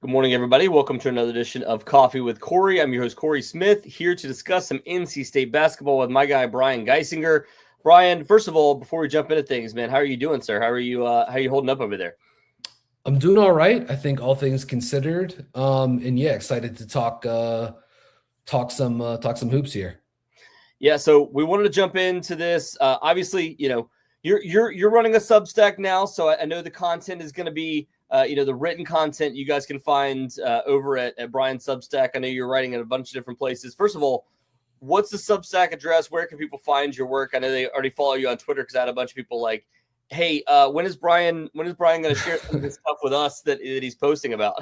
Good morning, everybody. Welcome to another edition of Coffee with Cory. I'm your host, Cory Smith, here to discuss some NC State basketball with my guy, Brian Geisinger. Brian, first of all, before we jump into things, man, how are you doing, sir? How are you holding up over there? I'm doing all right. I think all things considered. And yeah, excited to talk some hoops here. Yeah, so we wanted to jump into this. Obviously, you're running a Substack now, so I know the content is going to be the written content you guys can find over at Brian's Substack. I know you're writing in a bunch of different places. First of all, what's the Substack address? Where can people find your work? I know they already follow you on Twitter because I had a bunch of people like, hey, when is Brian going to share some of this stuff with us that he's posting about?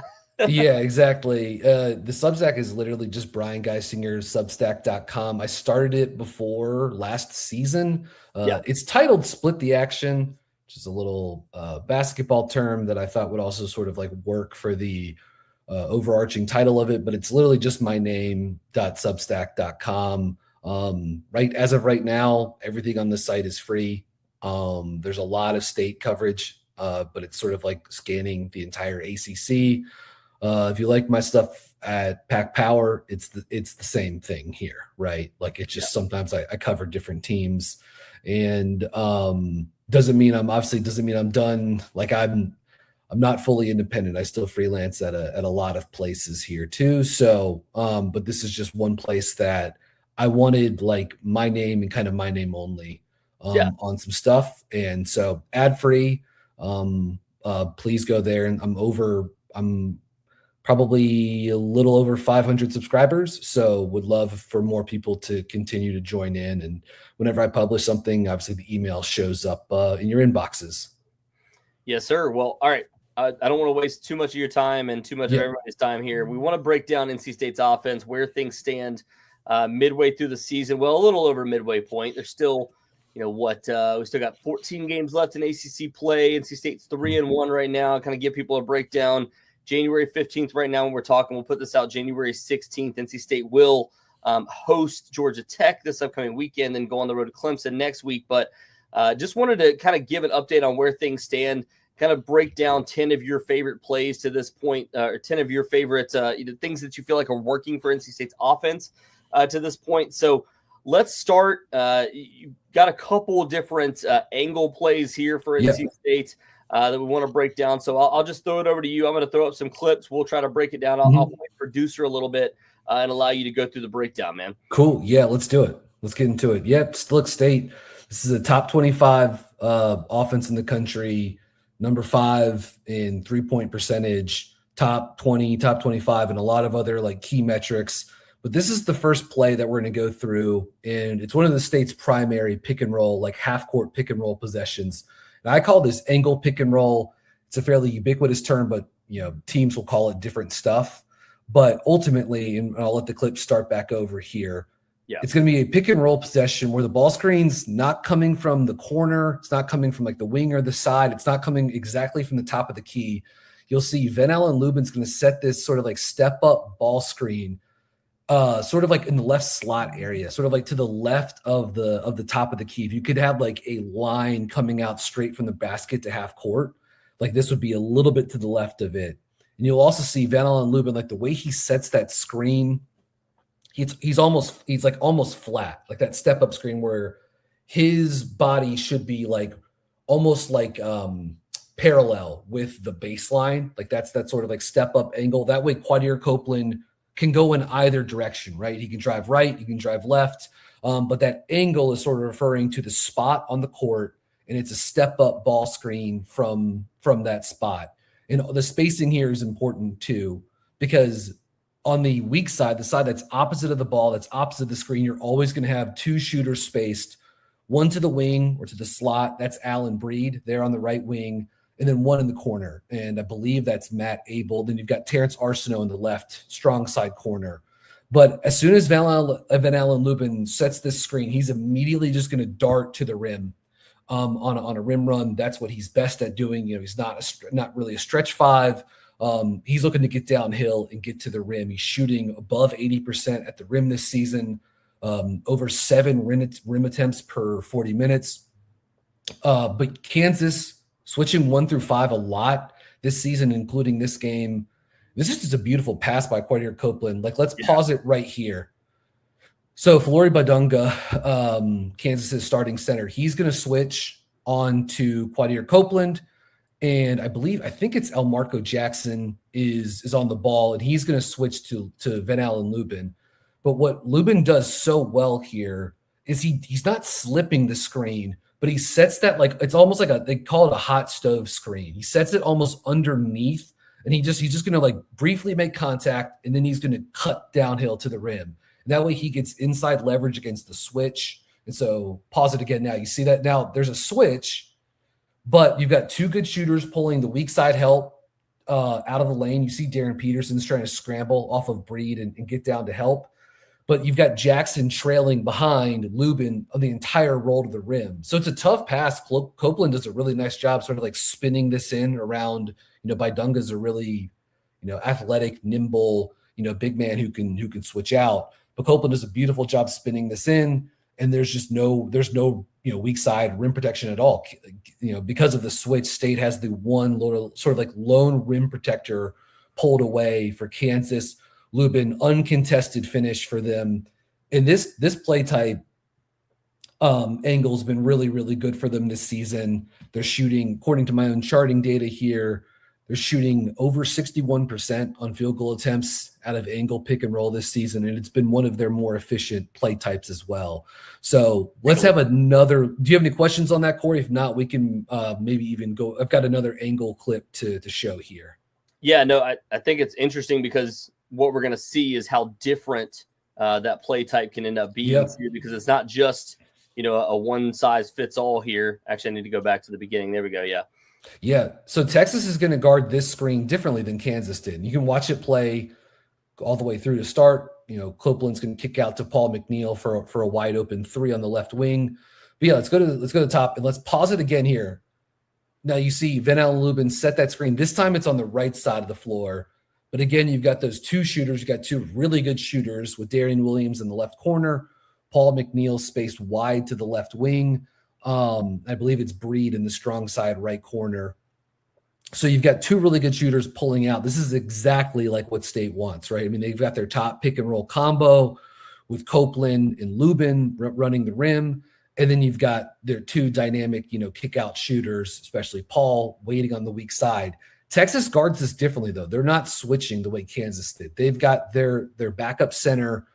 Yeah, exactly. The Substack is literally just Brian Geisinger's Substack.com. I started it before last season. It's titled Split the Action, which is a little basketball term that I thought would also sort of like work for the overarching title of it, but it's literally just my name.substack.com. Right as of right now, everything on the site is free. There's a lot of state coverage, but it's sort of like scanning the entire ACC. If you like my stuff at Pack Power, it's the same thing here, right? Like it's just sometimes I cover different teams, and doesn't mean I'm done. Like I'm not fully independent. I still freelance at a lot of places here too. So, but this is just one place that I wanted like my name and kind of my name only on some stuff, and so ad free. Please go there, and I'm probably a little over 500 subscribers. So would love for more people to continue to join in. And whenever I publish something, obviously the email shows up in your inboxes. Yes, sir. Well, all right. I don't want to waste too much of your time and too much of everybody's time here. We want to break down NC State's offense, where things stand midway through the season. Well, a little over midway point. There's still, we still got 14 games left in ACC play. NC State's 3-1 right now. Kind of give people a breakdown. January 15th right now when we're talking. We'll put this out January 16th. NC State will host Georgia Tech this upcoming weekend, then go on the road to Clemson next week. But just wanted to kind of give an update on where things stand, kind of break down 10 of your favorite plays to this point, or 10 of your favorite things that you feel like are working for NC State's offense to this point. So let's start. You've got a couple different angle plays here for NC State that we want to break down. So I'll just throw it over to you. I'm going to throw up some clips. We'll try to break it down. I'll play producer a little bit and allow you to go through the breakdown, man. Cool. Yeah, let's do it. Let's get into it. Yep. Look, State, this is a top 25 offense in the country, number 5 in 3-point percentage, top 20, top 25, and a lot of other like key metrics. But this is the first play that we're going to go through, and it's one of the State's primary pick and roll, like half court pick and roll possessions. Now, I call this angle pick and roll. It's a fairly ubiquitous term, but teams will call it different stuff. But ultimately, and I'll let the clip start back over here. Yeah. It's going to be a pick and roll possession where the ball screen's not coming from the corner. It's not coming from like the wing or the side. It's not coming exactly from the top of the key. You'll see Ven-Allen Lubin's going to set this sort of like step up ball screen, sort of like in the left slot area, sort of like to the left of the top of the key. If you could have like a line coming out straight from the basket to half court, like this would be a little bit to the left of it. And you'll also see Ven-Allen Lubin, like the way he sets that screen, he's like almost flat, like that step up screen where his body should be like almost like parallel with the baseline. Like that's that sort of like step up angle. That way Quadir Copeland can go in either direction, right? He can drive right, he can drive left, but that angle is sort of referring to the spot on the court, and it's a step-up ball screen from that spot. And the spacing here is important too, because on the weak side, the side that's opposite of the ball, that's opposite of the screen, you're always going to have 2 shooters spaced, one to the wing or to the slot. That's Allen Breed there on the right wing, and then one in the corner. And I believe that's Matt Abel. Then you've got Terrence Arsenault in the left, strong side corner. But as soon as Ven-Allen Lubin sets this screen, he's immediately just going to dart to the rim on a rim run. That's what he's best at doing. He's not really a stretch 5. He's looking to get downhill and get to the rim. He's shooting above 80% at the rim this season, over 7 rim attempts per 40 minutes. But Kansas switching 1 through 5 a lot this season, including this game. This is just a beautiful pass by Quadir Copeland. Like, let's pause it right here. So Flory Badunga, Kansas's starting center, he's going to switch on to Quadir Copeland. And I think it's Elmarco Jackson is on the ball, and he's going to switch to Ven-Allen Lubin. But what Lubin does so well here is he's not slipping the screen, but he sets that, like, it's almost like they call it a hot stove screen. He sets it almost underneath, and he's just going to like briefly make contact, and then he's going to cut downhill to the rim. And that way he gets inside leverage against the switch. And so pause it again now. You see that now there's a switch, but you've got two good shooters pulling the weak side help out of the lane. You see Darren Peterson's trying to scramble off of Breed and get down to help. But you've got Jackson trailing behind Lubin on the entire roll to the rim. So it's a tough pass. Copeland does a really nice job sort of like spinning this in around, Badunga's a really, athletic, nimble, big man who can switch out. But Copeland does a beautiful job spinning this in, and there's no weak side rim protection at all. Because of the switch, State has the one sort of like lone rim protector pulled away for Kansas. Lubin, uncontested finish for them. And this play type angle has been really, really good for them this season. They're shooting, according to my own charting data here, they're shooting over 61% on field goal attempts out of angle pick and roll this season, and it's been one of their more efficient play types as well. So let's have another. Do you have any questions on that, Cory? If not, we can maybe even go. I've got another angle clip to show here. Yeah, no, I think it's interesting because what we're going to see is how different that play type can end up being, because it's not just, a one size fits all here. Actually, I need to go back to the beginning. There we go. Yeah. Yeah. So Texas is going to guard this screen differently than Kansas did. You can watch it play all the way through to start. Copeland's going to kick out to Paul McNeil for a wide open three on the left wing. But yeah, let's go to the top and let's pause it again here. Now you see Ven-Allen Lubin set that screen. This time it's on the right side of the floor. But again, you've got those two shooters. You've got two really good shooters with Darrion Williams in the left corner, Paul McNeil spaced wide to the left wing. I believe it's Breed in the strong side right corner. So you've got two really good shooters pulling out. This is exactly like what State wants, right? I mean, they've got their top pick and roll combo with Copeland and Lubin running the rim. And then you've got their two dynamic, kick out shooters, especially Paul waiting on the weak side. Texas guards this differently, though. They're not switching the way Kansas did. They've got their backup center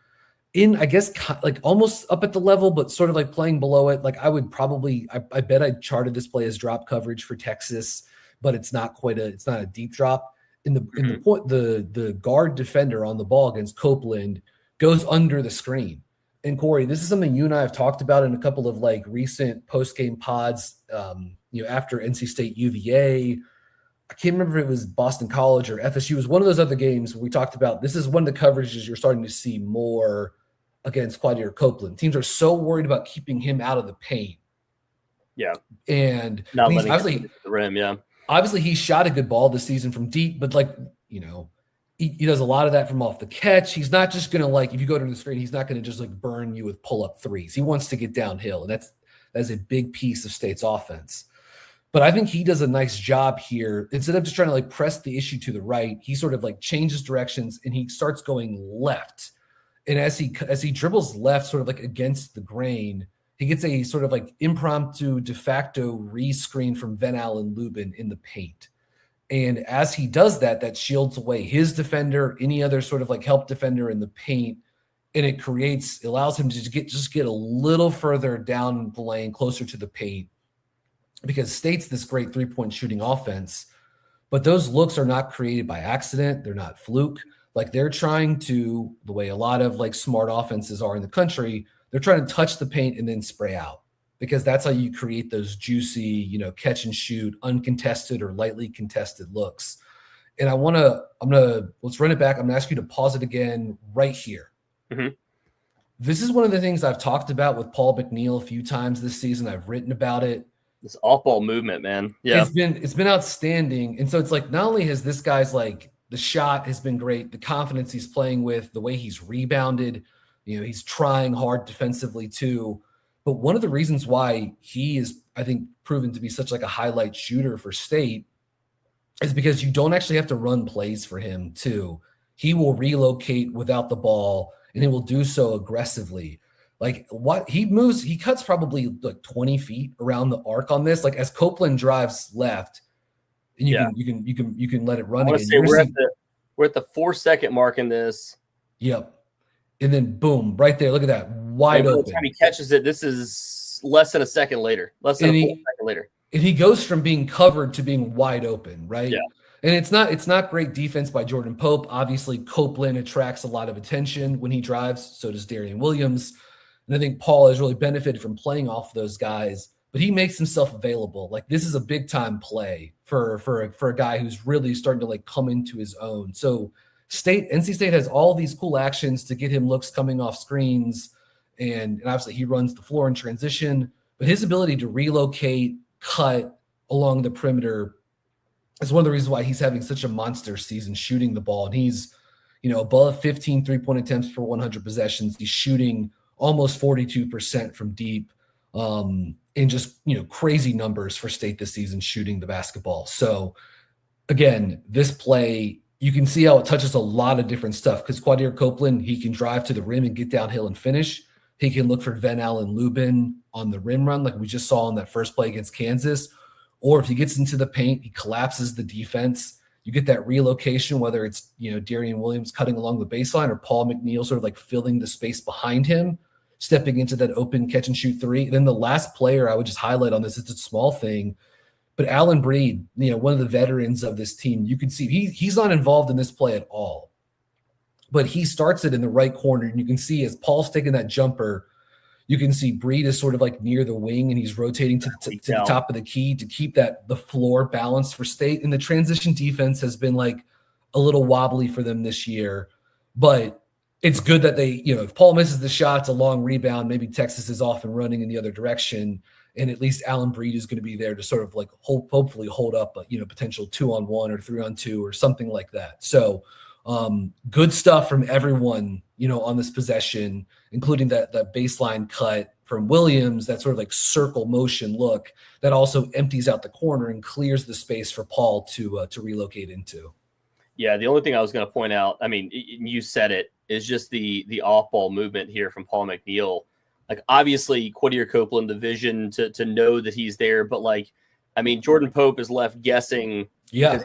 in, I guess, like almost up at the level, but sort of like playing below it. Like I would probably, I bet I charted this play as drop coverage for Texas, but it's not a deep drop. The guard defender on the ball against Copeland goes under the screen. And Cory, this is something you and I have talked about in a couple of like recent post-game pods, after NC State UVA. I can't remember if it was Boston College or FSU. It was one of those other games where we talked about this is one of the coverages you're starting to see more against Quadir Copeland. Teams are so worried about keeping him out of the paint. Yeah. And not letting him hit the rim, yeah. Obviously, he shot a good ball this season from deep, but he does a lot of that from off the catch. He's not just going to, if you go to the screen, he's not going to just burn you with pull-up threes. He wants to get downhill, and that's a big piece of State's offense. But I think he does a nice job here. Instead of just trying to press the issue to the right, he sort of changes directions and he starts going left. And as he dribbles left, sort of against the grain, he gets a sort of impromptu de facto re-screen from Ven-Allen Lubin in the paint. And as he does that, that shields away his defender, any other sort of help defender in the paint. And it allows him to just get a little further down the lane, closer to the paint. Because State's this great three-point shooting offense, but those looks are not created by accident. They're not fluke. They're trying to, the way a lot of smart offenses are in the country, they're trying to touch the paint and then spray out, because that's how you create those juicy, catch and shoot, uncontested or lightly contested looks. And let's run it back. I'm gonna ask you to pause it again right here. Mm-hmm. This is one of the things I've talked about with Paul McNeil a few times this season. I've written about it. This off-ball movement, man. Yeah. It's been outstanding. And so it's not only has this guy's the shot has been great, the confidence he's playing with, the way he's rebounded, he's trying hard defensively too. But one of the reasons why he is, I think, proven to be such a highlight shooter for State is because you don't actually have to run plays for him too. He will relocate without the ball, and he will do so aggressively. Like what he moves, he cuts probably like 20 feet around the arc on this. Like as Copeland drives left, and you can let it run again. Say we're at the 4-second mark in this. Yep. And then boom, right there. Look at that. Wide open. By the time he catches it, this is less than a second later. Less than a full second later. And he goes from being covered to being wide open, right? Yeah. And it's not great defense by Jordan Pope. Obviously, Copeland attracts a lot of attention when he drives. So does Darrion Williams. And I think Paul has really benefited from playing off those guys, but he makes himself available. Like this is a big time play for a guy who's really starting to like come into his own. So NC State has all these cool actions to get him looks coming off screens. And obviously he runs the floor in transition, but his ability to relocate, cut along the perimeter is one of the reasons why he's having such a monster season shooting the ball. And he's, above 15 3-point attempts per 100 possessions. He's shooting almost 42% from deep, and just, crazy numbers for State this season shooting the basketball. So again, this play, you can see how it touches a lot of different stuff because Quadir Copeland, he can drive to the rim and get downhill and finish. He can look for Ven-Allen Lubin on the rim run like we just saw in that first play against Kansas. Or if he gets into the paint, he collapses the defense. You get that relocation, whether it's, Darrion Williams cutting along the baseline or Paul McNeil sort of like filling the space behind him, stepping into that open catch and shoot three. And then the last player I would just highlight on this, it's a small thing, but Allen Breed, one of the veterans of this team, you can see he's not involved in this play at all, but he starts it in the right corner. And you can see as Paul's taking that jumper, you can see Breed is sort of like near the wing and he's rotating to the top of the key to keep the floor balanced for State. And the transition defense has been like a little wobbly for them this year, but it's good that they, if Paul misses the shot, it's a long rebound. Maybe Texas is off and running in the other direction. And at least Allen Breed is going to be there to sort of like hopefully hold up a, potential 2-on-1 or 3-on-2 or something like that. So good stuff from everyone, on this possession, including that baseline cut from Williams, that sort of like circle motion look that also empties out the corner and clears the space for Paul to relocate into. Yeah, the only thing I was going to point out, I mean, you said it, is just the off-ball movement here from Paul McNeil. Like, obviously, Quadir Copeland, the vision to know that he's there, but, like, I mean, Jordan Pope is left guessing. Yeah.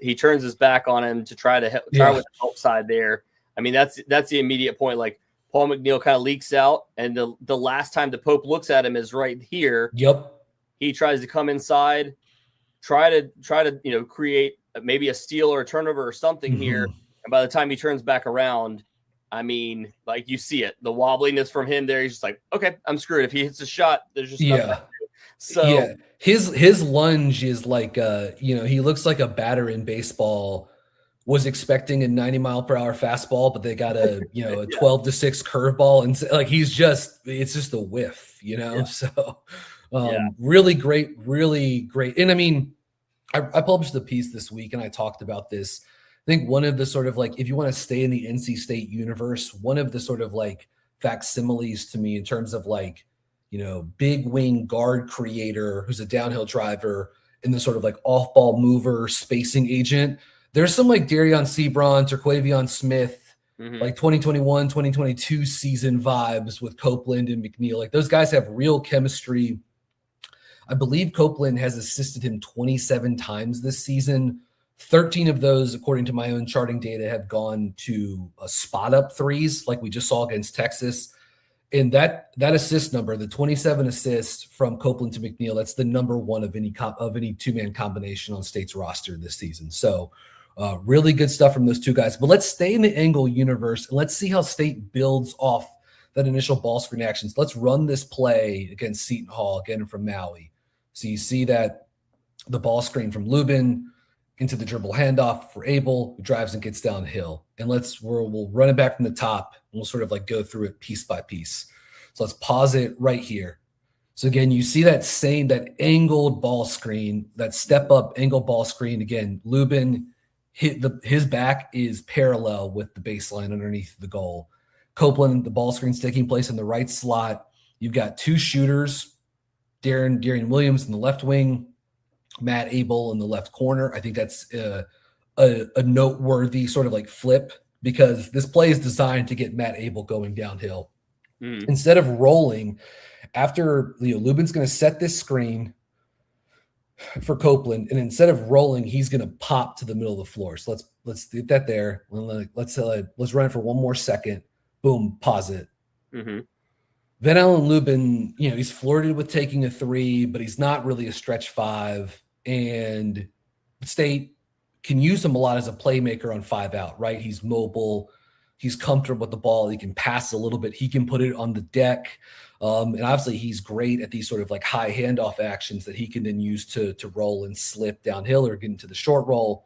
He turns his back on him to try with the help side there. I mean, that's the immediate point. Like, Paul McNeil kind of leaks out, and the last time the Pope looks at him is right here. Yep. He tries to come inside, try to create maybe a steal or a turnover or something here. And by the time he turns back around, I memean, like, you see it, the wobbliness from him there. He's just like, okay, I'm screwed. If he hits a shot, there's just nothing to do. So his lunge is like, he looks like a batter in baseball was expecting a 90-mile-per-hour fastball, but they got a 12-6 curveball, and like it's just a whiff, So really great, and I mean, I published a piece this week and I talked about this. I think one of the sort of like, if you want to stay in the NC State universe, one of the sort of like facsimiles to me in terms of like, big wing guard creator who's a downhill driver and the sort of like off ball mover spacing agent. There's some like Darion Seabrant or Quavion Smith, like 2021, 2022 season vibes with Copeland and McNeil. Like those guys have real chemistry. I believe Copeland has assisted him 27 times this season. 13 of those, according to my own charting data, have gone to spot up threes like we just saw against Texas. And that assist number, the 27 assists from Copeland to McNeil, that's the number one of any two-man combination on State's roster this season. So really good stuff from those two guys. But let's stay in the angle universe and let's see how State builds off that initial ball screen actions. Let's run this play against Seton Hall, again from Maui. So you see that the ball screen from Lubin into the dribble handoff for Abel, who drives and gets downhill. And we'll run it back from the top and we'll sort of like go through it piece by piece. So let's pause it right here. So again, you see that angled ball screen, that step up angled ball screen. Again, Lubin his back is parallel with the baseline underneath the goal. Copeland, the ball screen's taking place in the right slot. You've got two shooters, Darrion Williams in the left wing, Matt Abel in the left corner. I think that's a noteworthy sort of like flip, because this play is designed to get Matt Abel going downhill. Instead of rolling, after Lubin's going to set this screen for Copeland, and instead of rolling, he's going to pop to the middle of the floor. So let's get that there. Let's run it for one more second. Boom, pause it. Ven-Allen Lubin, he's flirted with taking a three, but he's not really a stretch five. And State can use him a lot as a playmaker on 5 out, right? He's mobile. He's comfortable with the ball. He can pass a little bit. He can put it on the deck. And obviously he's great at these sort of like high handoff actions that he can then use to roll and slip downhill or get into the short roll.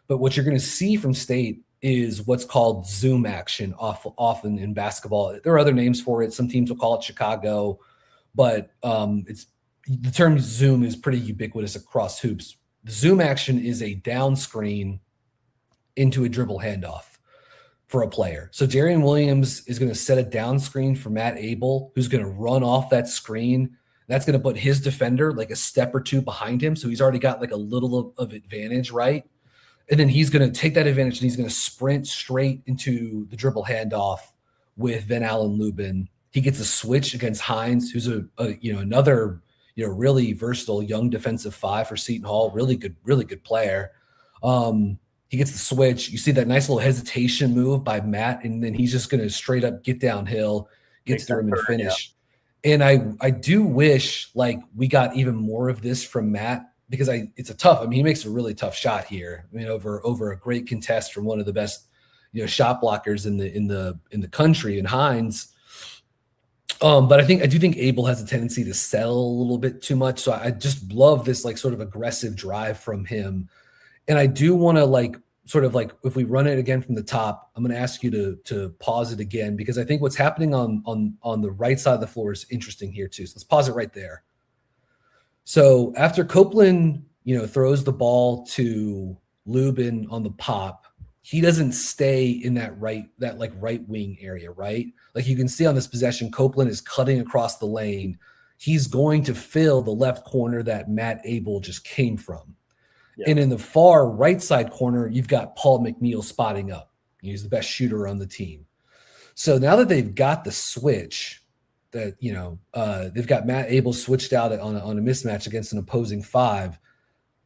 But what you're going to see from State is what's called zoom action often in basketball. There are other names for it. Some teams will call it Chicago, but the term zoom is pretty ubiquitous across hoops. The zoom action is a down screen into a dribble handoff for a player. So Darrion Williams is going to set a down screen for Matt Abel, who's going to run off that screen. That's going to put his defender like a step or two behind him. So he's already got like a little of advantage, right? And then he's going to take that advantage and he's going to sprint straight into the dribble handoff with Ven-Allen Lubin. He gets a switch against Hines, who's another really versatile young defensive five for Seton Hall. Really good player. He gets the switch. You see that nice little hesitation move by Matt, and then he's just going to straight up get downhill, get to the rim and finish. Yeah. And I do wish like we got even more of this from Matt, because it's a tough. I mean, he makes a really tough shot here. I mean, over a great contest from one of the best, shot blockers in the country, in Hines. But I do think Abel has a tendency to settle a little bit too much. So I just love this like sort of aggressive drive from him. And I do want to like sort of like, if we run it again from the top, I'm going to ask you to pause it again, because I think what's happening on the right side of the floor is interesting here too. So let's pause it right there. So after Copeland, throws the ball to Lubin on the pop, he doesn't stay in that right wing area, right? Like you can see on this possession, Copeland is cutting across the lane. He's going to fill the left corner that Matt Abel just came from. Yeah. And in the far right side corner, you've got Paul McNeil spotting up. He's the best shooter on the team. So now that they've got the switch, that they've got Matt Abel switched out on a mismatch against an opposing five,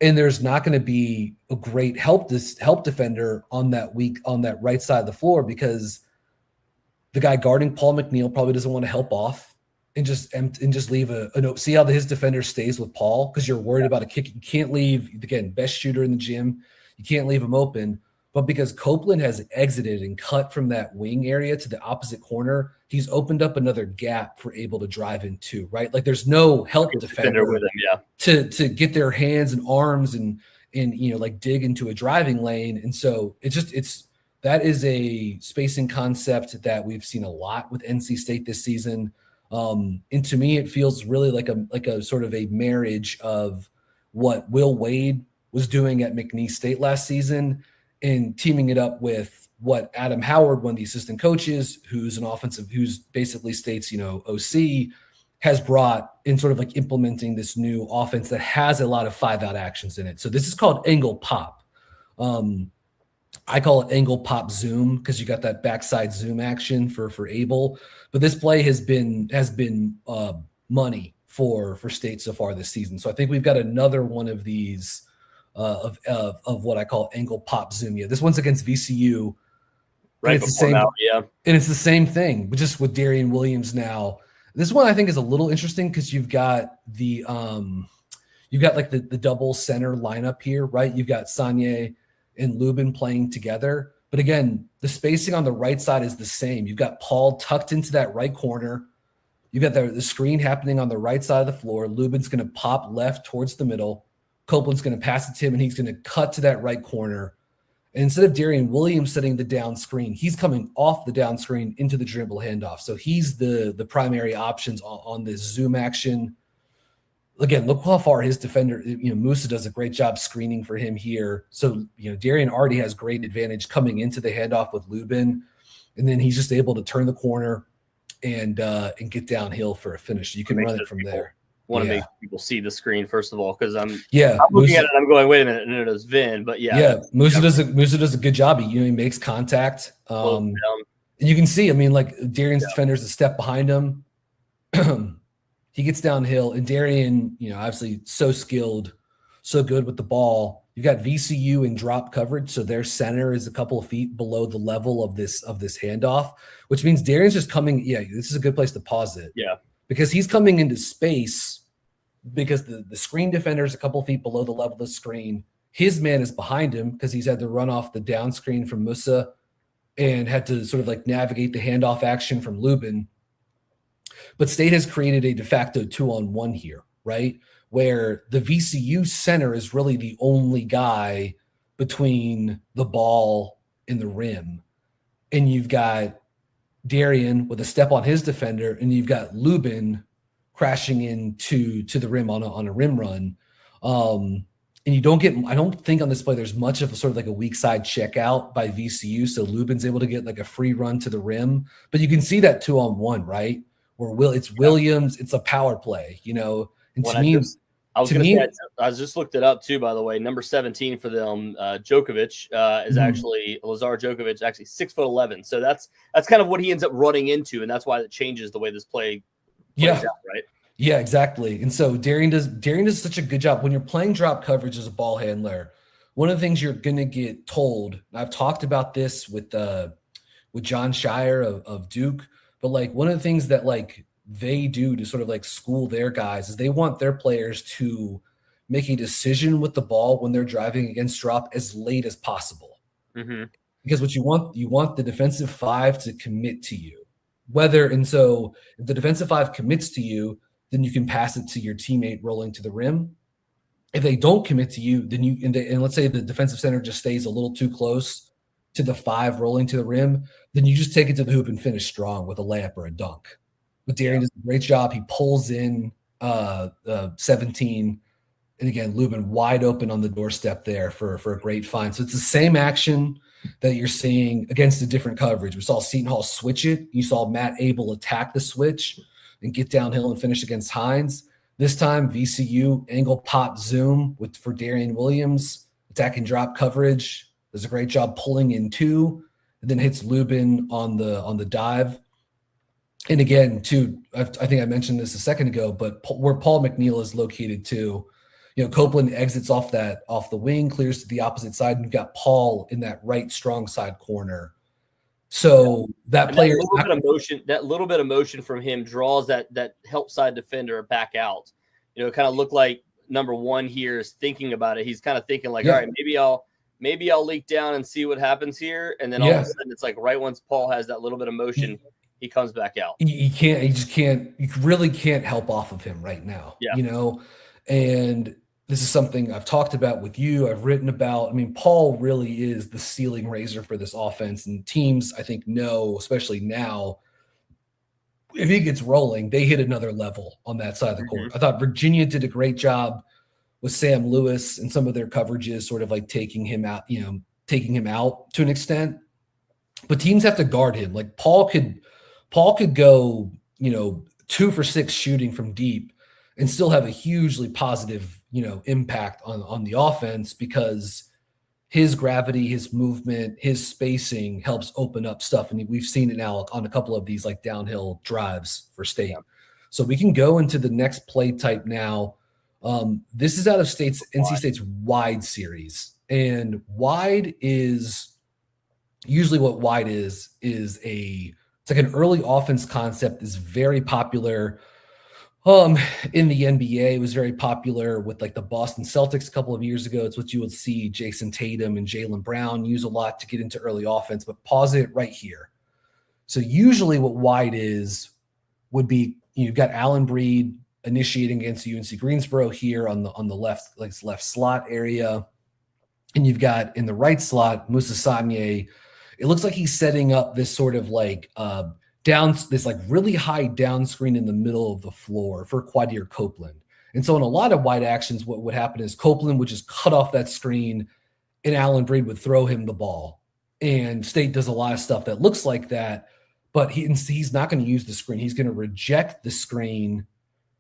and there's not going to be a great help defender on that right side of the floor, because the guy guarding Paul McNeil probably doesn't want to help off and just leave a note. See how his defender stays with Paul, because you're worried about a kick. You can't leave, again, best shooter in the gym. You can't leave him open. But because Copeland has exited and cut from that wing area to the opposite corner, he's opened up another gap for Abel to drive into, right? Like there's no help defender with him, yeah, to get their hands and arms and like dig into a driving lane. And so that is a spacing concept that we've seen a lot with NC State this season. And to me, it feels really like a sort of a marriage of what Will Wade was doing at McNeil State last season, and teaming it up with what Adam Howard, one of the assistant coaches, who's basically State's, OC, has brought in, sort of like implementing this new offense that has a lot of 5-out actions in it. So this is called angle pop. I call it angle pop zoom, because you got that backside zoom action for Abel. But this play has been money for State so far this season. So I think we've got another one of these of what I call angle pop zoom. Yeah, this one's against VCU. Right, it's the same. Now, yeah, and it's the same thing, but just with Darrion Williams now. This one I think is a little interesting, because you've got the double center lineup here, right? You've got Sanye and Lubin playing together, but again, the spacing on the right side is the same. You've got Paul tucked into that right corner. You've got the screen happening on the right side of the floor. Lubin's going to pop left towards the middle. Copeland's going to pass it to him, and he's going to cut to that right corner. And instead of Darrion Williams setting the down screen, he's coming off the down screen into the dribble handoff. So he's the primary options on this zoom action. Again, look how far his defender, Musa does a great job screening for him here. So, Darrion already has great advantage coming into the handoff with Lubin, and then he's just able to turn the corner and get downhill for a finish. You can run it from there. want to make people see the screen first of all, because I'm looking Musa, at it. I'm going, wait a minute, no, it's Vin. But Musa does a good job. He makes contact. You can see. I mean, like Darrion's defender's a step behind him. He gets downhill, and Darrion, obviously so skilled, so good with the ball. You've got VCU in drop coverage, so their center is a couple of feet below the level of this handoff, which means Darrion's just coming. Yeah, this is a good place to pause it. Yeah, because he's coming into space because the screen defender is a couple of feet below the level of the screen. His man is behind him because he's had to run off the down screen from Musa and had to sort of like navigate the handoff action from Lubin. But State has created a de facto 2-on-1 here, right? Where the VCU center is really the only guy between the ball and the rim. And you've got Darrion with a step on his defender, and you've got Lubin crashing into the rim on a rim run. And you don't get, I don't think on this play there's much of a sort of like a weak side check out by VCU. So Lubin's able to get like a free run to the rim. But you can see that 2-on-1, right? Where it's Williams, it's a power play, And to me, I just looked it up too, by the way. Number 17 for them, Djokovic, is actually Lazar Djokovic, actually 6'11". So that's kind of what he ends up running into, and that's why it changes the way this play plays out, right? Yeah, exactly. And so Darrion does such a good job when you're playing drop coverage as a ball handler. One of the things you're gonna get told, and I've talked about this with John Shire of Duke, but like one of the things that like they do to sort of like school their guys is they want their players to make a decision with the ball when they're driving against drop as late as possible. Mm-hmm. Because what you want the defensive five to commit to you. So if the defensive five commits to you, then you can pass it to your teammate rolling to the rim. If they don't commit to you, then and let's say the defensive center just stays a little too close to the five rolling to the rim, then you just take it to the hoop and finish strong with a layup or a dunk. But Darrion does a great job. He pulls in 17, and again, Lubin wide open on the doorstep there for a great find. So it's the same action that you're seeing against a different coverage. We saw Seton Hall switch it. You saw Matt Abel attack the switch and get downhill and finish against Hines. This time, VCU angle pop zoom for Darrion Williams, attacking drop coverage. Does a great job pulling in two, and then hits Lubin on the dive. And again, too, I think I mentioned this a second ago, but where Paul McNeil is located too, Copeland exits off the wing, clears to the opposite side, and you've got Paul in that right strong side corner. So that player, that little bit of motion from him draws that help side defender back out. It kind of looked like number one here is thinking about it. He's kind of thinking like, all right, maybe I'll leak down and see what happens here. And then all of a sudden it's like right once Paul has that little bit of motion, he comes back out. You really can't help off of him right now. Yeah. And this is something I've talked about with you. I've written about. I mean, Paul really is the ceiling raiser for this offense, and teams I think know, especially now, if he gets rolling, they hit another level on that side of the court. I thought Virginia did a great job with Sam Lewis and some of their coverages, sort of like taking him out to an extent. But teams have to guard him. Like Paul could go, 2 for 6 shooting from deep and still have a hugely positive, impact on the offense because his gravity, his movement, his spacing helps open up stuff. And we've seen it now on a couple of these like downhill drives for State. Yeah. So we can go into the next play type now. This is out of NC State's wide series. And wide is usually what wide is it's like an early offense concept is very popular. In the NBA, it was very popular with like the Boston Celtics a couple of years ago. It's what you would see Jason Tatum and Jaylen Brown use a lot to get into early offense, but pause it right here. So usually what wide would be, you've got Allen Breed initiating against UNC Greensboro here on the left, like left slot area. And you've got in the right slot, Moussa Sanye. It looks like he's setting up this sort of like this like really high down screen in the middle of the floor for Quadir Copeland. And so in a lot of wide actions, what would happen is Copeland would just cut off that screen and Allen Breed would throw him the ball. And State does a lot of stuff that looks like that, but he's not going to use the screen. He's going to reject the screen,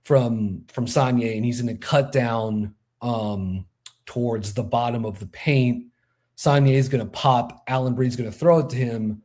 from Sanye, and he's going to cut down towards the bottom of the paint. Sanye is going to pop. Allen Breed's going to throw it to him.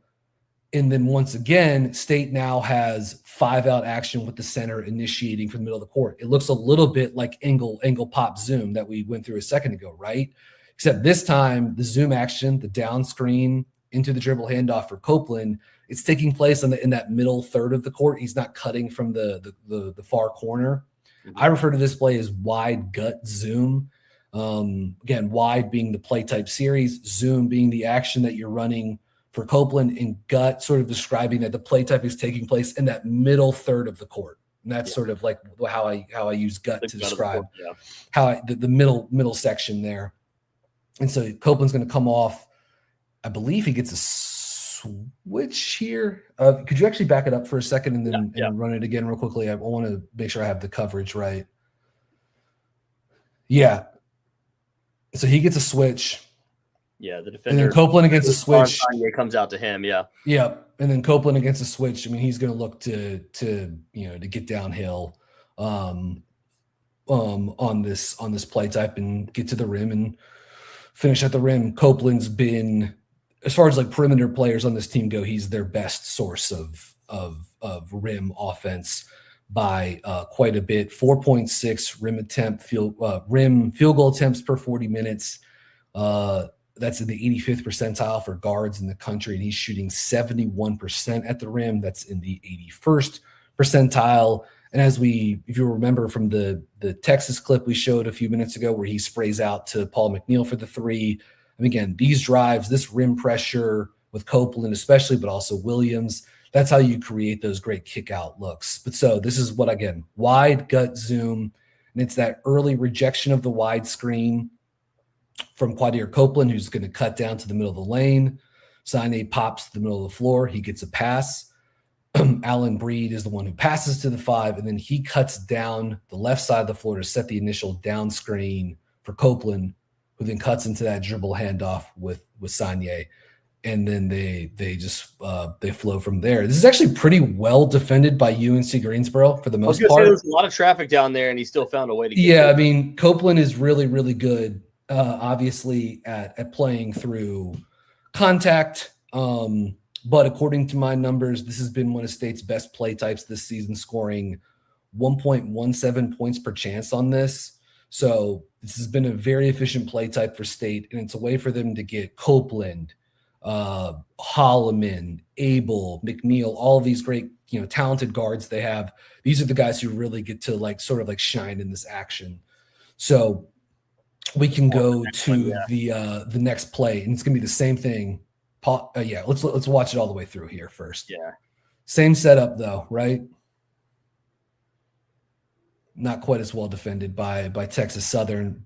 And then once again, State now has 5-out action with the center initiating from the middle of the court. It looks a little bit like angle pop zoom that we went through a second ago, right? Except this time, the zoom action, the down screen into the dribble handoff for Copeland, it's taking place in that middle third of the court. He's not cutting from the far corner. Mm-hmm. I refer to this play as wide gut zoom. Again, wide being the play type series, zoom being the action that you're running for Copeland, and gut sort of describing that the play type is taking place in that middle third of the court. And that's sort of like how I use gut to describe how the middle section there. And so Copeland's going to come off. I believe he gets a switch here. Could you actually back it up for a second and then and run it again real quickly? I want to make sure I have the coverage right. Yeah. So he gets a switch. Yeah, the defender. And then Copeland against a switch. It comes out to him. Yeah. Yeah. And then Copeland against a switch. I mean, he's going to look to get downhill on this play type and get to the rim and finish at the rim. Copeland's been, as far as like perimeter players on this team go, he's their best source of rim offense by quite a bit. 4.6 rim field goal attempts per 40 minutes. That's in the 85th percentile for guards in the country, and he's shooting 71% at the rim. That's in the 81st percentile. And if you remember from the Texas clip we showed a few minutes ago where he sprays out to Paul McNeil for the three, and again, these drives, this rim pressure with Copeland especially, but also Williams, that's how you create those great kick out looks. But so this is what, again, wide gut zoom, and it's that early rejection of the wide screen from Quadir Copeland, who's going to cut down to the middle of the lane. Sane pops to the middle of the floor. He gets a pass. Allen Breed is the one who passes to the 5, and then he cuts down the left side of the floor to set the initial down screen for Copeland, who then cuts into that dribble handoff with Sanye. And then they just flow from there. This is actually pretty well defended by UNC Greensboro for the most part. There's a lot of traffic down there, and he still found a way to get Yeah, I mean, Copeland is really, really good. Obviously at playing through contact. But according to my numbers, this has been one of State's best play types this season, scoring 1.17 points per chance on this. So this has been a very efficient play type for State, and it's a way for them to get Copeland, Holloman, Abel, McNeil, all of these great, talented guards they have. These are the guys who really get to sort of shine in this action. So we can go to the next play, and it's going to be the same thing. Let's watch it all the way through here first. Yeah. Same setup though, right? Not quite as well defended by Texas Southern,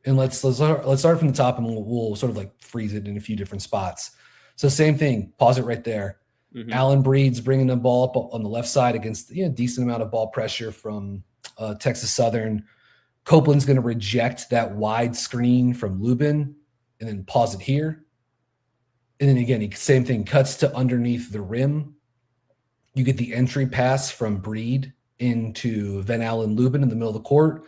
and let's start from the top, and we'll sort of freeze it in a few different spots. So same thing. Pause it right there. Mm-hmm. Allen Breed's bringing the ball up on the left side against a decent amount of ball pressure from Texas Southern. Copeland's going to reject that wide screen from Lubin and then pause it here. And then again, same thing, cuts to underneath the rim. You get the entry pass from Breed into Ven-Allen Lubin in the middle of the court.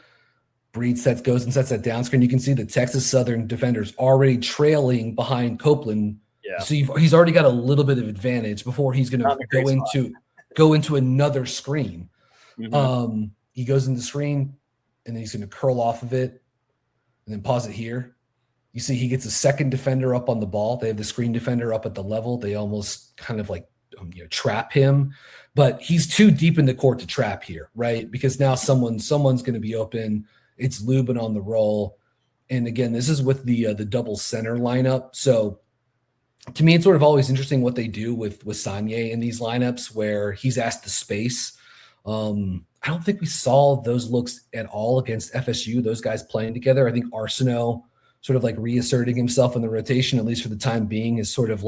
Breed goes and sets that down screen. You can see the Texas Southern defenders already trailing behind Copeland. Yeah. So he's already got a little bit of advantage before he's going to go into another screen. Mm-hmm. He goes into the screen, and then he's going to curl off of it and then pause it here. You see he gets a second defender up on the ball. They have the screen defender up at the level. They almost kind of trap him, but he's too deep in the court to trap here, right? Because now someone's going to be open. It's Lubin on the roll. And again, this is with the double center lineup. So to me, it's sort of always interesting what they do with Sanye in these lineups where he's asked to space. I don't think we saw those looks at all against FSU, those guys playing together. I think Arsenault sort of reasserting himself in the rotation, at least for the time being, is sort of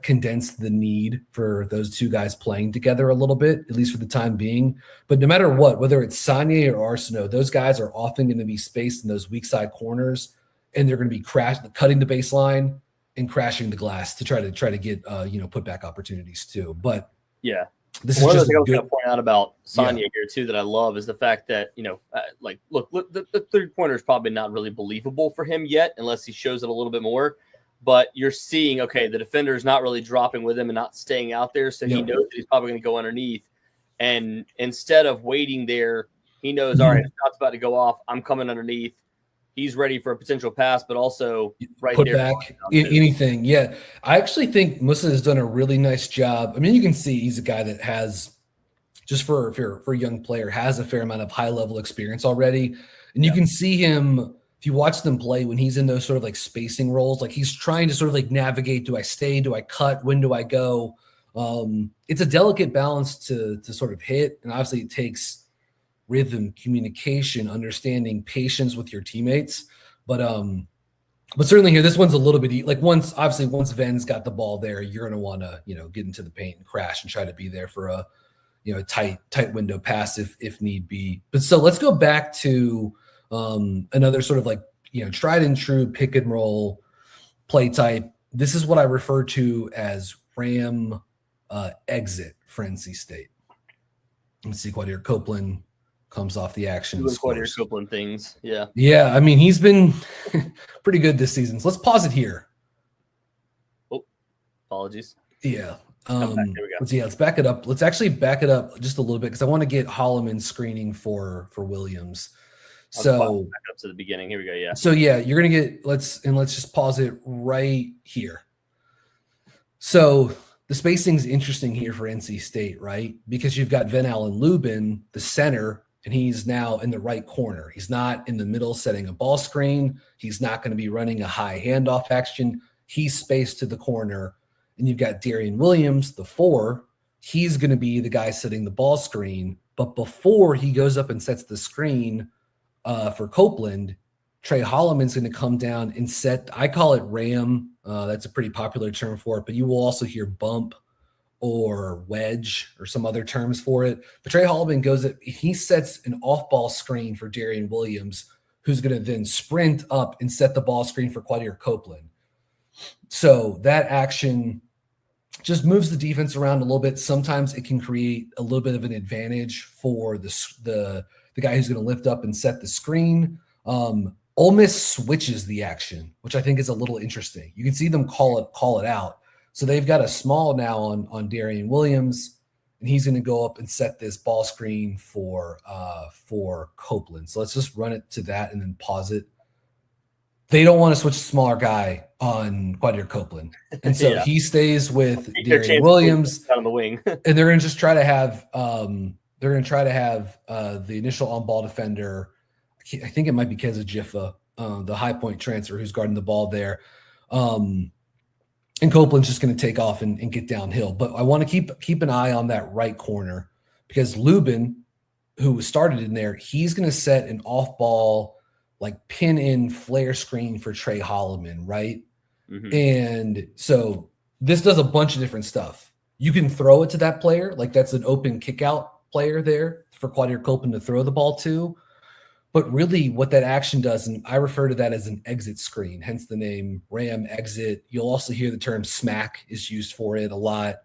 condensed the need for those two guys playing together a little bit, at least for the time being. But no matter what, whether it's Sanye or Arsenault, those guys are often going to be spaced in those weak side corners, and they're going to be cutting the baseline and crashing the glass to try to get put back opportunities too. But yeah. This One is of the just things I was good. going to point out about Sonya here too that I love is the fact that, look, the 3-pointer is probably not really believable for him yet unless he shows it a little bit more. But you're seeing, okay, the defender is not really dropping with him and not staying out there, so he knows that he's probably going to go underneath. And instead of waiting there, he knows, all right, shot's about to go off. I'm coming underneath. He's ready for a potential pass, but also put back anything. Yeah, I actually think Musa has done a really nice job. I mean, you can see he's a guy that has, just for a young player, has a fair amount of high level experience already, and you can see him if you watch them play when he's in those sort of like spacing roles, like he's trying to sort of like navigate. Do I stay? Do I cut? When do I go? It's a delicate balance to sort of hit, and obviously it takes rhythm, communication, understanding, patience with your teammates. But certainly here, this one's a little bit like once Ven's got the ball there, you're going to want to, get into the paint and crash and try to be there for a, tight window pass if need be. But so let's go back to another sort of like, tried and true pick and roll play type. This is what I refer to as Ram exit for NC State. Let's see, Quadir Copeland comes off the action. Quadir Copeland things. Yeah. Yeah. I mean, he's been pretty good this season. So let's pause it here. Oh, apologies. Yeah. Here we go. Let's back it up. Let's actually back it up just a little bit because I want to get Holloman screening for Williams. So back up to the beginning. Here we go. Yeah. So yeah, you're going to get, let's just pause it right here. So the spacing's interesting here for NC State, right? Because you've got Ven-Allen Lubin, the center, and he's now in the right corner. He's not in the middle setting a ball screen. He's not going to be running a high handoff action. He's spaced to the corner. And you've got Darrion Williams, the 4. He's going to be the guy setting the ball screen. But before he goes up and sets the screen for Copeland, Trey Holloman's going to come down and set, I call it Ram. That's a pretty popular term for it, but you will also hear bump or wedge or some other terms for it. But Trey Holloman he sets an off-ball screen for Darrion Williams, who's going to then sprint up and set the ball screen for Quadir Copeland. So that action just moves the defense around a little bit. Sometimes it can create a little bit of an advantage for the guy who's going to lift up and set the screen. Ole Miss switches the action, which I think is a little interesting. You can see them call it out. So they've got a small now on Darrion Williams, and he's going to go up and set this ball screen for Copeland. So let's just run it to that and then pause it. They don't want to switch a smaller guy on Quadir Copeland, and so he stays with Darrion Williams out on the wing, and they're going to just try to have the initial on-ball defender. I think it might be Keza Jiffa, the high point transfer who's guarding the ball there. And Copeland's just going to take off and get downhill. But I want to keep an eye on that right corner because Lubin, who started in there, he's going to set an off-ball, like pin-in flare screen for Trey Holloman, right? Mm-hmm. And so this does a bunch of different stuff. You can throw it to that player, like that's an open kick-out player there for Quadir Copeland to throw the ball to. But really what that action does, and I refer to that as an exit screen, hence the name Ram exit. You'll also hear the term smack is used for it a lot.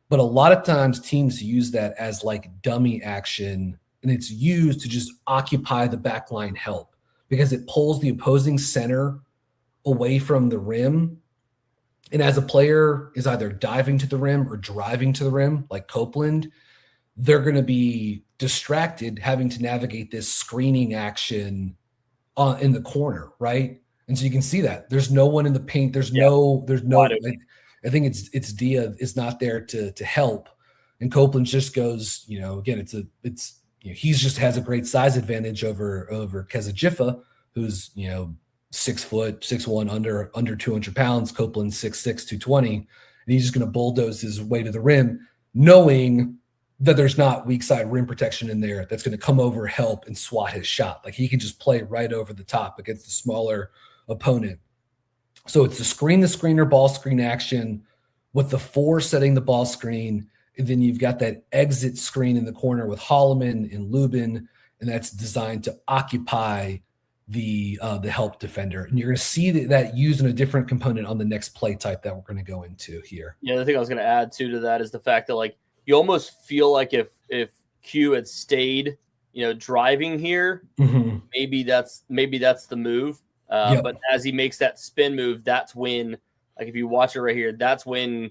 But a lot of times teams use that as like dummy action, and it's used to just occupy the backline help because it pulls the opposing center away from the rim. And as a player is either diving to the rim or driving to the rim, like Copeland, they're going to be distracted having to navigate this screening action in the corner, right? And so you can see that there's no one in the paint. There's no. I think it's Dia is not there to help, and Copeland just goes. Again, he's just has a great size advantage over Keza Jiffa, who's 6 foot, 6'1", under 200 pounds. Copeland 6'6", 220, and he's just going to bulldoze his way to the rim, knowing that there's not weak side rim protection in there that's going to come over, help, and swat his shot. Like he can just play right over the top against the smaller opponent. So it's the screener ball screen action with the 4 setting the ball screen. And then you've got that exit screen in the corner with Holloman and Lubin, and that's designed to occupy the help defender. And you're going to see that used in a different component on the next play type that we're going to go into here. Yeah, the thing I was going to add to that is the fact that you almost feel like if Q had stayed, driving here, maybe that's the move. But as he makes that spin move, that's when, like if you watch it right here, that's when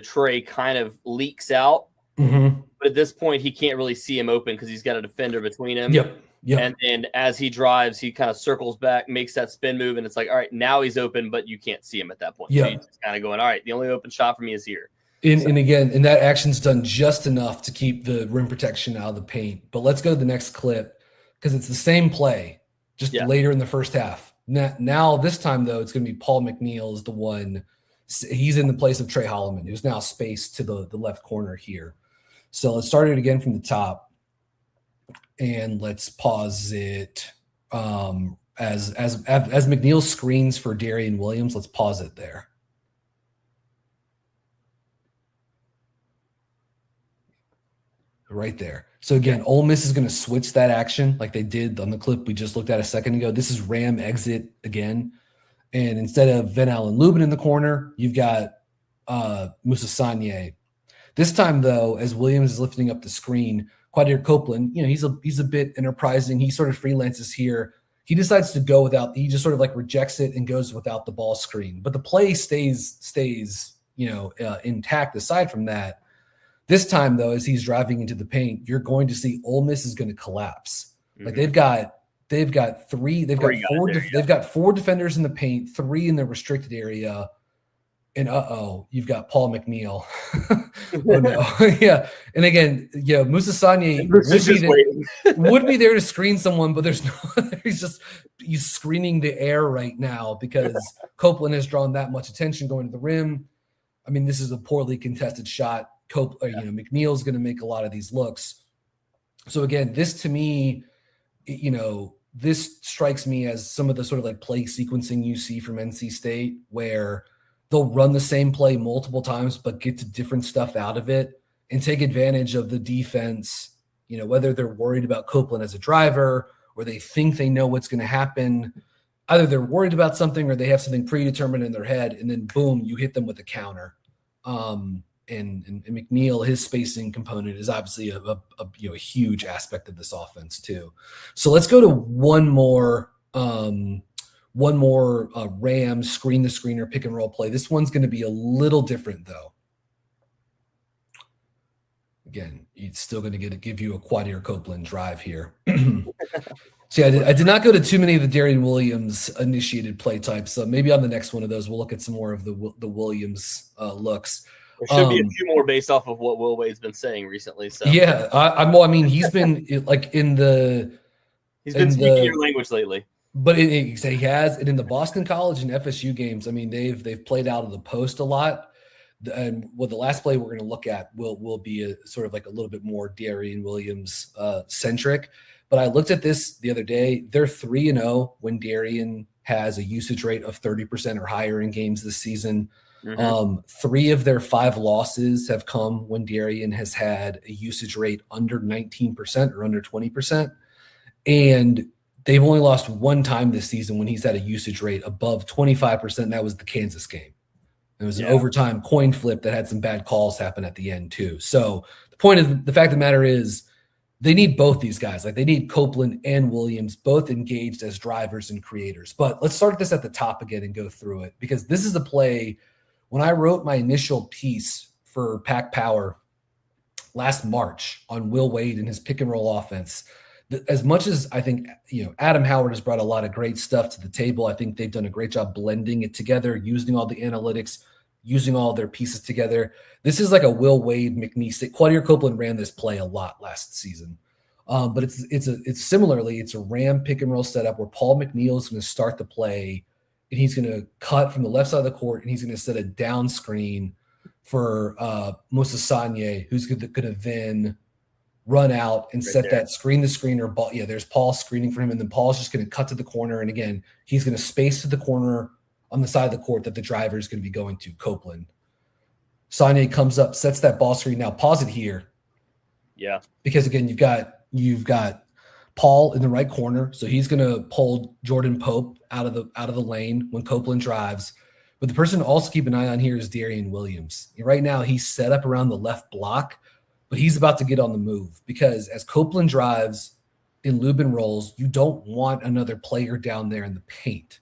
Trey kind of leaks out. But at this point, he can't really see him open because he's got a defender between him. Yep. And then as he drives, he kind of circles back, makes that spin move, and it's like, all right, now he's open, but you can't see him at that point. So he's just kind of going, all right, the only open shot for me is here. And again, that action's done just enough to keep the rim protection out of the paint. But let's go to the next clip because it's the same play, just later in the first half. Now this time, though, it's going to be Paul McNeil is the one. He's in the place of Trey Holloman, who's now spaced to the left corner here. So let's start it again from the top. And let's pause it as McNeil screens for Darrion Williams. Let's pause it there. Right there. So again, Ole Miss is going to switch that action like they did on the clip we just looked at a second ago. This is Ram exit again. And instead of Ven-Allen Lubin in the corner, you've got Moussa Sanye. This time, though, as Williams is lifting up the screen, Quadir Copeland, he's a bit enterprising. He sort of freelances here. He decides to go without. He just sort of like rejects it and goes without the ball screen. But the play stays intact. Aside from that, this time though, as he's driving into the paint, you're going to see Ole Miss is going to collapse. Like they've got four defenders in the paint, 3 in the restricted area. And you've got Paul McNeil. Oh no. Yeah. And again, Moussa Sanye would be there to screen someone, but there's no he's screening the air right now because Copeland has drawn that much attention going to the rim. I mean, this is a poorly contested shot. McNeil's going to make a lot of these looks. So again, this to me, this strikes me as some of the sort of like play sequencing you see from NC State where they'll run the same play multiple times, but get to different stuff out of it and take advantage of the defense, whether they're worried about Copeland as a driver or they think they know what's going to happen. Either they're worried about something or they have something predetermined in their head, and then boom, you hit them with a counter. And McNeil, his spacing component is obviously a huge aspect of this offense too. So let's go to one more Rams screen the screener pick and roll play. This one's going to be a little different though. Again, it's still going to give you a Quadir Copeland drive here. So yeah, I did not go to too many of the Darrion Williams initiated play types. So maybe on the next one of those, we'll look at some more of the Williams looks. There should be a few more based off of what Will Wade's been saying recently. So yeah, he's been like he's been speaking your language lately. But he has, and in the Boston College and FSU games, I mean, they've played out of the post a lot. And the last play we're going to look at will be a sort of like a little bit more Darrion Williams centric. But I looked at this the other day. They're 3-0 when Darrion has a usage rate of 30% or higher in games this season. 3 of their 5 losses have come when Darrion has had a usage rate under 19% or under 20%. And they've only lost 1 time this season when he's had a usage rate above 25%. And that was the Kansas game. It was an overtime coin flip that had some bad calls happen at the end too. So the fact of the matter is they need both these guys. Like they need Copeland and Williams both engaged as drivers and creators. But let's start this at the top again and go through it because this is a play. When I wrote my initial piece for Pack Power last March on Will Wade and his pick and roll offense, as much as I think, Adam Howard has brought a lot of great stuff to the table. I think they've done a great job blending it together, using all the analytics, using all their pieces together. This is like a Will Wade, McNeil. Quadir Copeland ran this play a lot last season. But it's similarly, it's a Ram pick and roll setup where Paul McNeil is going to start the play and he's going to cut from the left side of the court and he's going to set a down screen for Moussa Sanye, who's going to then run out and set that screen the screener ball. Yeah, there's Paul screening for him, and then Paul's just going to cut to the corner. And again, he's going to space to the corner on the side of the court that the driver is going to be going to, Copeland. Sanye comes up, sets that ball screen. Now pause it here. Yeah. Because again, you've got Paul in the right corner. So he's going to pull Jordan Pope out of the lane when Copeland drives. But the person to also keep an eye on here is Darrion Williams. Right now he's set up around the left block. but he's about to get on the move because as Copeland drives and Lubin rolls, you don't want another player down there in the paint.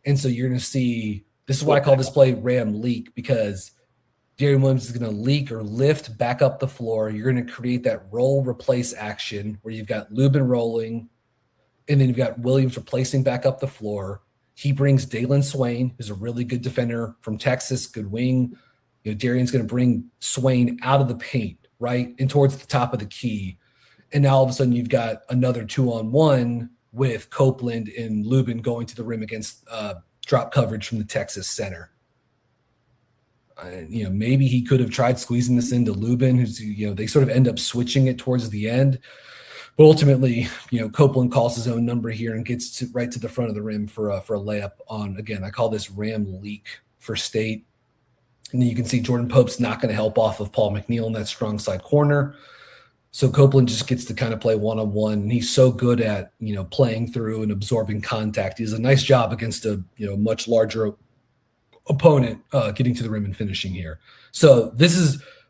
And so you're going to see, this is why I call this play Ram leak, because Darrion Williams is going to leak or lift back up the floor. You're going to create that roll replace action where you've got Lubin rolling, and then you've got Williams replacing back up the floor. He brings Dalen Swain, who's a really good defender from Texas, good wing. Darrion's going to bring Swain out of the paint, right, and towards the top of the key. And now all of a sudden you've got another 2-on-1 with Copeland and Lubin going to the rim against drop coverage from the Texas center. Maybe he could have tried squeezing this into Lubin, who's, they sort of end up switching it towards the end. But ultimately, Copeland calls his own number here and gets right to the front of the rim for a layup on, again, I call this Ram leak for State. And then you can see Jordan Pope's not going to help off of Paul McNeil in that strong side corner. So Copeland just gets to kind of play one-on-one, and he's so good at, playing through and absorbing contact. He does a nice job against a, much larger opponent getting to the rim and finishing here. So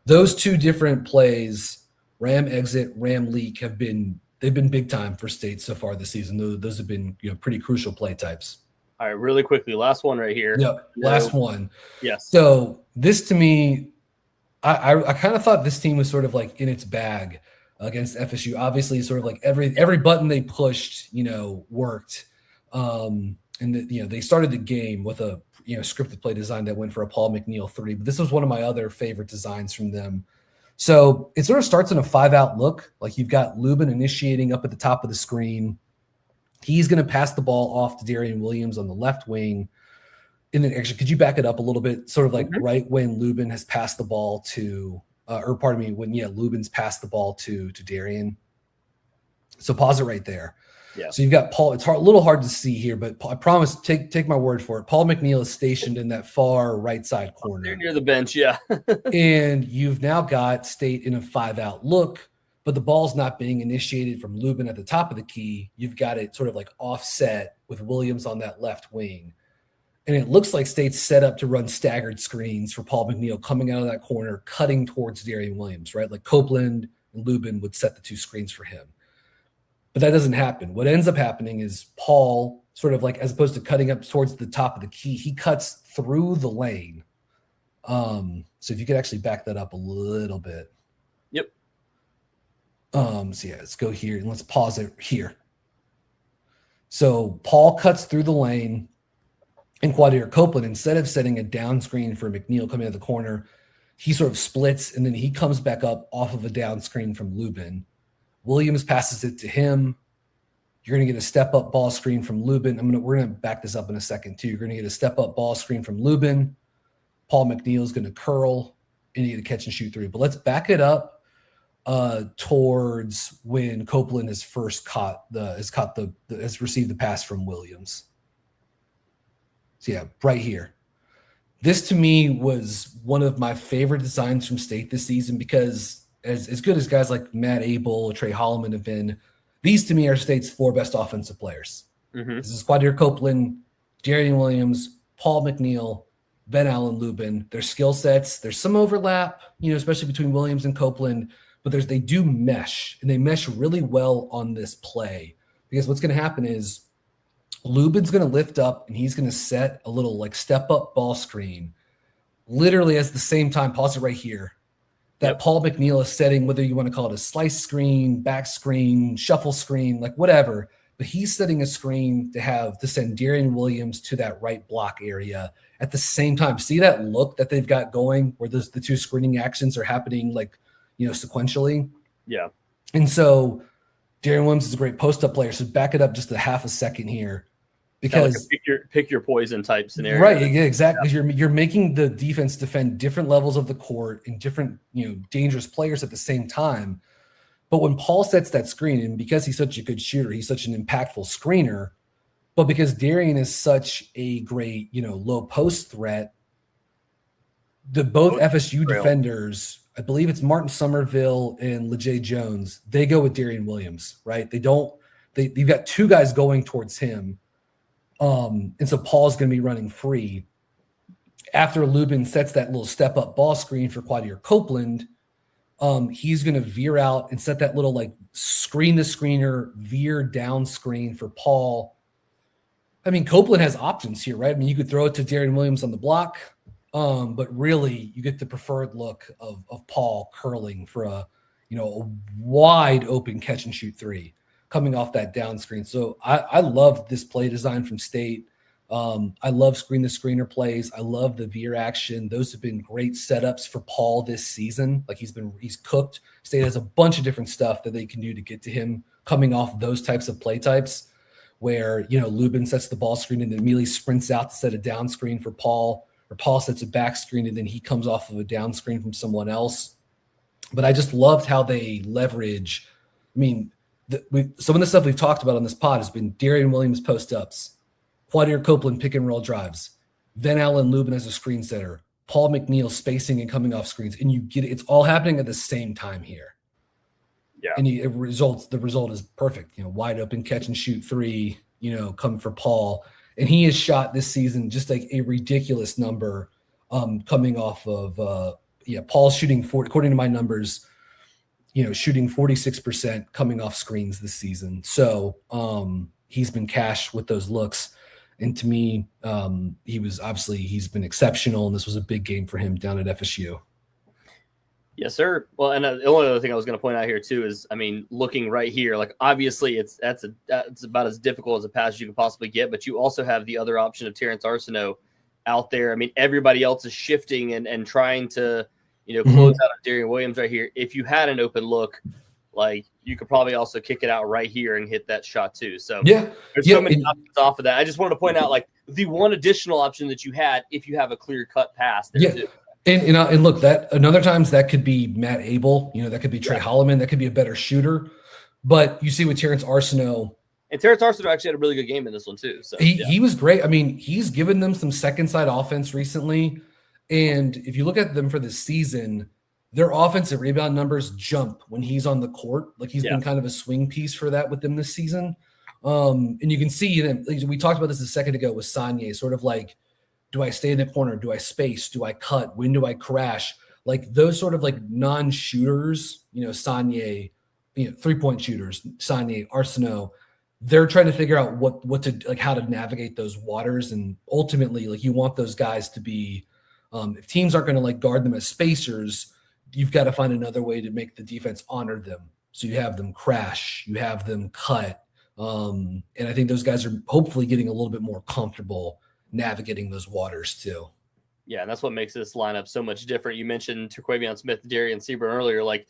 those two different plays, Ram exit, Ram leak, they've been big time for State so far this season. Those have been, pretty crucial play types. All right, really quickly, last one right here. Yep, last one. Yes. So this to me, I kind of thought this team was sort of like in its bag against FSU. Obviously, sort of like every button they pushed, worked. They started the game with a scripted play design that went for a Paul McNeil 3. But this was one of my other favorite designs from them. So it sort of starts in a 5-out look. Like you've got Lubin initiating up at the top of the screen. He's going to pass the ball off to Darrion Williams on the left wing. And then actually, could you back it up a little bit? Sort of like right when Lubin has passed the ball to, Lubin's passed the ball to Darrion. So pause it right there. Yeah. So you've got Paul. It's a little hard to see here, but I promise, take my word for it. Paul McNeil is stationed in that far right side corner. They're near the bench, yeah. And you've now got State in a 5-out look, but the ball's not being initiated from Lubin at the top of the key. You've got it sort of like offset with Williams on that left wing. And it looks like State's set up to run staggered screens for Paul McNeil coming out of that corner, cutting towards Darrion Williams, right? Like Copeland and Lubin would set the two screens for him. But that doesn't happen. What ends up happening is Paul sort of like, as opposed to cutting up towards the top of the key, he cuts through the lane. So if you could actually back that up a little bit. Yep. Let's go here and let's pause it here. So Paul cuts through the lane, and Quadir Copeland, instead of setting a down screen for McNeil coming out of the corner, he sort of splits, and then he comes back up off of a down screen from Lubin. Williams passes it to him. You're going to get a step-up ball screen from Lubin. We're going to back this up in a second, too. You're going to get a step-up ball screen from Lubin. Paul McNeil is going to curl, and you get a catch-and-shoot 3. But let's back it up towards when Copeland has first has received the pass from Williams. So yeah, right here. This to me was one of my favorite designs from State this season because as good as guys like Matt Abel, Trey Holloman have been, these to me are State's 4 best offensive players. Mm-hmm. This is Quadir Copeland, Darrion Williams, Paul McNeil, Ven-Allen Lubin. Their skill sets, there's some overlap, especially between Williams and Copeland, but they do mesh, and they mesh really well on this play because what's going to happen is Lubin's going to lift up and he's going to set a little like step up ball screen literally at the same time, pause it right here, that Paul McNeil is setting, whether you want to call it a slice screen, back screen, shuffle screen, like whatever, but he's setting a screen to send Darrion Williams to that right block area at the same time. See that look that they've got going where the two screening actions are happening sequentially? Yeah. And so Darrion Williams is a great post-up player, so back it up just a half a second here. Because pick your poison type scenario. Right, exactly. Yeah. You're making the defense defend different levels of the court and different, dangerous players at the same time. But when Paul sets that screen, and because he's such a good shooter, he's such an impactful screener, but because Darrion is such a great, low post threat, both FSU defenders, I believe it's Martin Somerville and LeJay Jones, they go with Darrion Williams, right? You've got two guys going towards him. And so Paul's going to be running free. After Lubin sets that little step-up ball screen for Quadir Copeland, he's going to veer out and set that little like screen to screener, veer down screen for Paul. I mean, Copeland has options here, right? I mean, you could throw it to Darrion Williams on the block, but really you get the preferred look of Paul curling for a wide open catch and shoot three coming off that down screen. So I love this play design from State. I love screen to screener plays. I love the veer action. Those have been great setups for Paul this season. Like he's cooked. State has a bunch of different stuff that they can do to get to him coming off those types of play types where, Lubin sets the ball screen and then immediately sprints out to set a down screen for Paul, or Paul sets a back screen and then he comes off of a down screen from someone else. But I just loved how they leverage. I mean, some of the stuff we've talked about on this pod has been Darrion Williams post-ups, Quadir Copeland pick and roll drives, Ven-Allen Lubin as a screen setter, Paul McNeil spacing and coming off screens, and you get it. It's all happening at the same time here. Yeah, and the result is perfect. Wide open catch and shoot three. Come for Paul, and he has shot this season just like a ridiculous number. Coming off of Paul's shooting according to my numbers, shooting 46% coming off screens this season. So he's been cash with those looks. And to me, he's been exceptional, and this was a big game for him down at FSU. Yes, sir. Well, and the only other thing I was going to point out here too is, I mean, looking right here, like obviously it's about as difficult as a pass as you could possibly get, but you also have the other option of Terrence Arsenault out there. I mean, everybody else is shifting and trying to, close out on Darrion Williams right here. If you had an open look, like you could probably also kick it out right here and hit that shot too. So there's so many options off of that. I just wanted to point out like the one additional option that you had if you have a clear cut pass there too. And look, that another times that could be Matt Abel, that could be Trey Holloman, that could be a better shooter. But you see with Terrence Arsenault. And Terrence Arsenault actually had a really good game in this one too. So he was great. I mean, he's given them some second side offense recently. And if you look at them for this season, their offensive rebound numbers jump when he's on the court. Like he's been kind of a swing piece for that with them this season. And you can see them. We talked about this a second ago with Sanye, sort of like, do I stay in the corner? Do I space? Do I cut? When do I crash? Like those sort of like non-shooters, Sanye, 3-point shooters, Sanye, Arsenault, they're trying to figure out what to like, how to navigate those waters. And ultimately, like you want those guys to be, if teams aren't going to like guard them as spacers, you've got to find another way to make the defense honor them. So you have them crash, you have them cut. And I think those guys are hopefully getting a little bit more comfortable navigating those waters too. Yeah, and that's what makes this lineup so much different. You mentioned Terquavion Smith, Darian Seaburn earlier. Like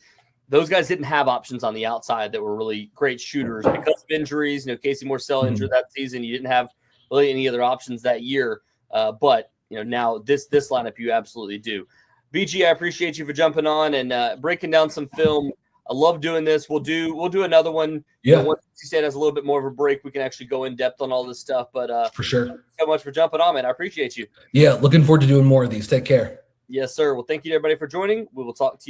those guys didn't have options on the outside that were really great shooters because of injuries. Casey Morsell injured that season. You didn't have really any other options that year. But now this lineup you absolutely do. BG, I appreciate you for jumping on and breaking down some film. I love doing this. We'll do another one. Once you said has a little bit more of a break, we can actually go in depth on all this stuff. But for sure. Thanks so much for jumping on, man. I appreciate you. Yeah, looking forward to doing more of these. Take care. Yes, sir. Well, thank you to everybody for joining. We will talk to you